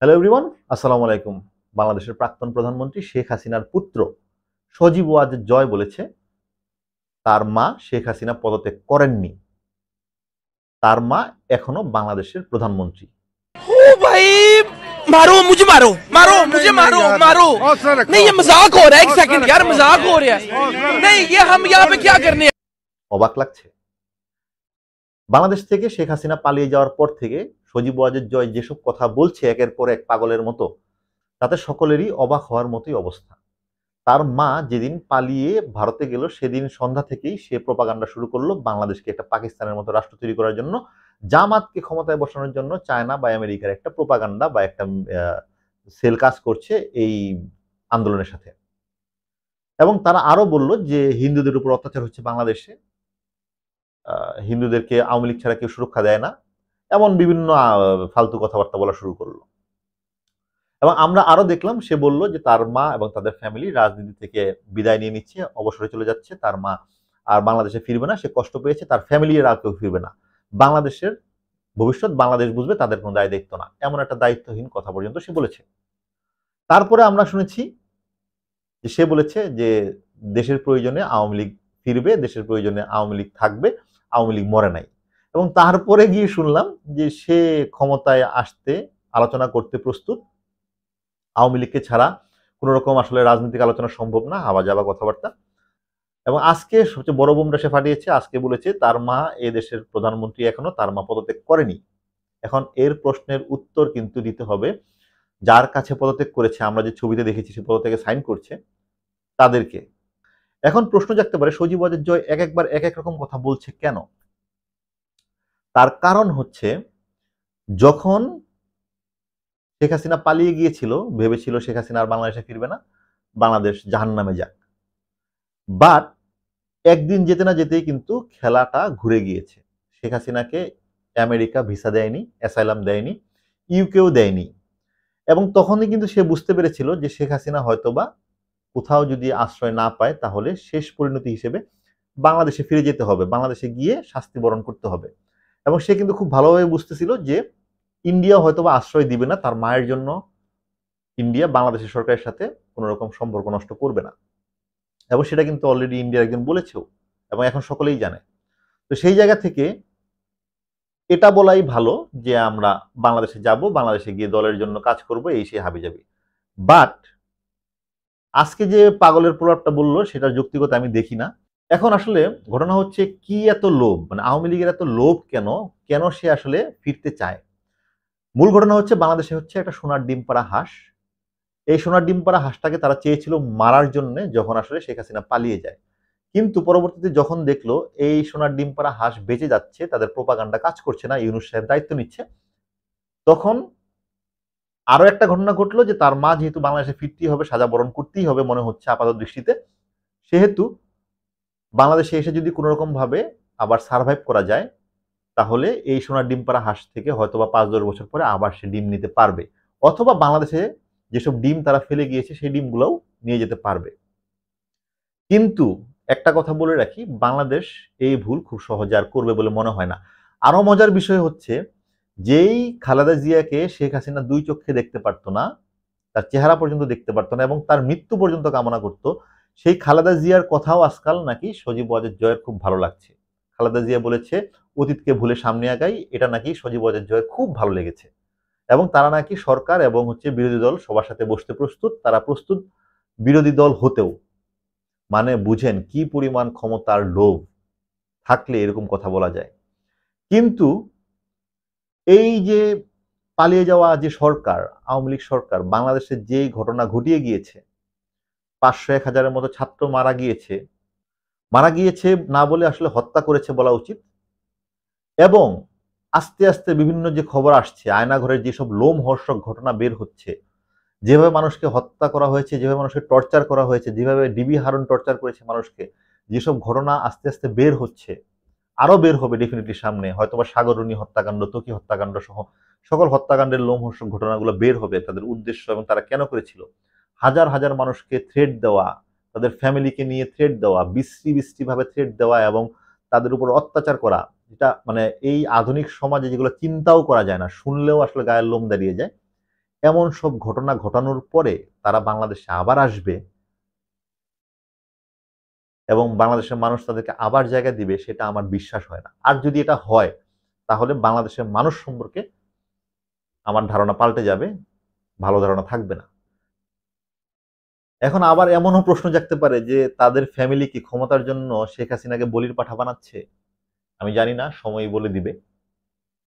Hello everyone, আসসালামু আলাইকুম। বাংলাদেশের প্রাক্তন প্রধানমন্ত্রী শেখ হাসিনার পুত্র সজীব ওয়াজেদ জয় বলেছে তার মা শেখ হাসিনা পদত্যাগ করেননি। তার মা এখনো বাংলাদেশের প্রধানমন্ত্রী। ओ भाई मारो मुझे मारो मारो मुझे मारो मारो नहीं ये मजाक हो रहा है। एक सेकंड यार मजाक हो रहा है। नहीं ये हम यहाँ पे क्या करने অবাক লাগছে? বাংলাদেশ থেকে শেখ হাসিনা পালিয়ে যাওয়ার পর থেকে সজীব ওয়াজেদ জয় যেসব কথা বলছে একের পর এক পাগলের মতো, তাতে সকলেরই অবাক হওয়ার মতোই অবস্থা। তার মা যেদিন পালিয়ে ভারতে গেল সেদিন সন্ধ্যা থেকেই সে প্রপাগান্ডা শুরু করলো বাংলাদেশকে একটা পাকিস্তানের মতো রাষ্ট্র তৈরি করার জন্য, জামাতকে ক্ষমতায় বসানোর জন্য চায়না বা আমেরিকার একটা প্রপাগান্ডা বা একটা সেল কাজ করছে এই আন্দোলনের সাথে। এবং তারা আরো বলল যে হিন্দুদের উপর অত্যাচার হচ্ছে বাংলাদেশে, হিন্দুদেরকে আওয়ামী লীগ ছাড়া কেউ সুরক্ষা দেয় না, এমন বিভিন্ন ফালতু কথাবার্তা বলা শুরু করলো। এবং আমরা আরো দেখলাম সে বলল যে তার মা এবং তাদের ফ্যামিলি রাজনীতি থেকে বিদায় নিয়ে নিচ্ছে, অবসরে চলে যাচ্ছে, তার মা আর বাংলাদেশে ফিরবে না, সে কষ্ট পেয়েছে, তার ফ্যামিলি আর কেউ ফিরবে না, বাংলাদেশের ভবিষ্যৎ বাংলাদেশ বুঝবে, তাদের কোনো দায় দায়িত্ব না, এমন একটা দায়িত্বহীন কথা পর্যন্ত সে বলেছে। তারপরে আমরা শুনেছি যে সে বলেছে যে দেশের প্রয়োজনে আওয়ামী লীগ ফিরবে, দেশের প্রয়োজনে আওয়ামী লীগ থাকবে, আওয়ামী লীগ মরে নাই। এবং তারপরে গিয়ে শুনলাম যে সে ক্ষমতায় আসতে আলোচনা করতে প্রস্তুত, আওয়ামী লীগকে ছাড়া কোন রকম আসলে রাজনৈতিক আলোচনা সম্ভব না, হাওয়া যাওয়া কথাবার্তা। এবং আজকে সবচেয়ে বড় বোমটা সে ফাটিয়েছে, আজকে বলেছে তার মা এ দেশের প্রধানমন্ত্রী এখনো, তার মা পদত্যাগ করেনি। এখন এর প্রশ্নের উত্তর কিন্তু দিতে হবে যার কাছে পদত্যাগ করেছে, আমরা যে ছবিতে দেখেছি সে পদত্যাগে সাইন করছে তাদেরকে। এখন প্রশ্ন জাগতে পারে সজীব ওয়াজেদ জয় এক একবার এক এক রকম কথা বলছে কেন? তার কারণ হচ্ছে যখন শেখ হাসিনা পালিয়ে গিয়েছিল, ভেবেছিল শেখ হাসিনা আর বাংলাদেশে ফিরবে না, বাংলাদেশ জাহান্নামে যাক। বাট একদিন যেতে না যেতেই কিন্তু খেলাটা ঘুরে গিয়েছে। শেখ হাসিনাকে আমেরিকা ভিসা দেয়নি, অ্যাসাইলাম দেয়নি, ইউকেও দেয়নি। এবং তখনই কিন্তু সে বুঝতে পেরেছিল যে শেখ হাসিনা হয়তোবা কোথাও যদি আশ্রয় না পায় তাহলে শেষ পরিণতি হিসেবে বাংলাদেশে ফিরে যেতে হবে, বাংলাদেশে গিয়ে শাস্তি বরণ করতে হবে। এবং সে কিন্তু খুব ভালোভাবে বুঝতেছিল যে ইন্ডিয়া হয়তোবা আশ্রয় দিবে না, তার মায়ের জন্য ইন্ডিয়া বাংলাদেশের সরকারের সাথে কোনো রকম সম্পর্ক নষ্ট করবে না। এবং সেটা কিন্তু অলরেডি ইন্ডিয়ার একজন বলেছেও এবং এখন সকলেই জানে। তো সেই জায়গা থেকে এটা বলাই ভালো যে আমরা বাংলাদেশে যাব, বাংলাদেশে গিয়ে দলের জন্য কাজ করব, এই সেই হাবিজাবি। বাট আজকে যে পাগলের প্রভাবটা বললো সেটার যৌক্তিকতা আমি দেখি না। এখন আসলে ঘটনা হচ্ছে কি এত লোভ, মানে আওয়ামী লীগের এত লোভ কেন, কেন সে আসলে ফিরতে চায়? মূল ঘটনা হচ্ছে বাংলাদেশে হচ্ছে একটা সোনার ডিম পাড়া হাঁস। এই সোনার ডিম পাড়া হাঁসটাকে তারা চেয়েছিল মারার জন্য যখন আসলে শেখ হাসিনা পালিয়ে যায়। কিন্তু পরবর্তীতে যখন দেখলো এই সোনার ডিম পাড়া হাঁস বেঁচে যাচ্ছে, তাদের প্রোপাগান্ডা কাজ করছে না, ইউনূস সাহেব দায়িত্ব নিচ্ছে, তখন আরো একটা ঘটনা ঘটলো যে তার মা যেহেতু বাংলাদেশে ফিরতেই হবে, সাজা বরণ করতেই হবে মনে হচ্ছে আপাত দৃষ্টিতে, সেহেতু বাংলাদেশে এসে যদি কোনো রকম ভাবে আবার সার্ভাইভ করা যায় তাহলে এই সোনার ডিম পাড়া হাঁস থেকে হয়তোবা 5-10 বছর পরে আবার সে ডিম নিতে পারবে, অথবা বাংলাদেশে যেসব ডিম তারা ফেলে গিয়েছে সেই ডিমগুলোও নিয়ে যেতে পারবে। কিন্তু একটা কথা বলে রাখি, বাংলাদেশ এই ভুল খুব সহজে আর করবে বলে মনে হয় না। আরো মজার বিষয় হচ্ছে যেই খালেদা জিয়াকে শেখ হাসিনা 2 চোখে দেখতে পারতো না, তার চেহারা পর্যন্ত দেখতে পারতো না এবং তার মৃত্যু পর্যন্ত কামনা করতো, সেই খালেদা জিয়ার কথাও আজকাল নাকি সজীব ওয়াজেদ জয়ের খুব ভালো লাগছে। খালেদা জিয়া বলেছে অতীতকে ভুলে সামনে আগাই, এটা নাকি সজীব ওয়াজেদ জয়ের খুব ভালো লেগেছে। এবং তারা নাকি সরকার এবং বিরোধী দল সবার সাথে বসতে প্রস্তুত, তারা প্রস্তুত বিরোধী দল হতেও। মানে বুঝেন কি পরিমাণ ক্ষমতার লোভ থাকলে এরকম কথা বলা যায়। কিন্তু এই যে পালিয়ে যাওয়া যে সরকার, আওয়ামী লীগ সরকার, বাংলাদেশে যে ঘটনা ঘটিয়ে গিয়েছে, 500-1000-এর মতো ছাত্র মারা গিয়েছে, মারা গিয়েছে না বলে আসলে হত্যা করেছে বলা উচিত। এবং আস্তে আস্তে বিভিন্ন যে খবর আসছে, আয়নাঘরের যেসব লোমহর্ষক ঘটনা বের হচ্ছে, যেভাবে মানুষকে হত্যা করা হয়েছে, যেভাবে মানুষকে টর্চার করা হয়েছে, যেভাবে ডিবি হারুন টর্চার করেছে মানুষকে, যেসব ঘটনা আস্তে আস্তে বের হচ্ছে, আরো বের হবে ডেফিনেটলি সামনে, হয়তোবা সাগররুনি হত্যাকাণ্ড, ত্বকী হত্যাকাণ্ড সহ সকল হত্যাকাণ্ডের লোমহর্ষক ঘটনাগুলো বের হবে, তাদের উদ্দেশ্য এবং তারা কেন করেছিল। হাজার হাজার মানুষকে থ্রেট দেওয়া, তাদের ফ্যামিলিকে নিয়ে থ্রেট দেওয়া, বিশ্রী বিশ্রী ভাবে থ্রেট দেওয়া এবং তাদের উপর অত্যাচার করা, যেটা মানে এই আধুনিক সমাজে যেগুলো চিন্তাও করা যায় না, শুনলেও আসলে গায়ের লোম দাঁড়িয়ে যায়, এমন সব ঘটনা ঘটানোর পরে তারা বাংলাদেশে আবার আসবে এবং বাংলাদেশের মানুষ তাদেরকে আবার জায়গা দিবে, সেটা আমার বিশ্বাস হয় না। আর যদি এটা হয় তাহলে বাংলাদেশের মানুষ সম্পর্কে আমার ধারণা পাল্টে যাবে, ভালো ধারণা থাকবে না। এখন আবার এমনও প্রশ্ন জাগতে পারে যে তাদের ফ্যামিলি কি ক্ষমতার জন্য শেখ হাসিনাকে বলির পাঠা বানাচ্ছে? আমি জানি না, সময়ই বলে দিবে।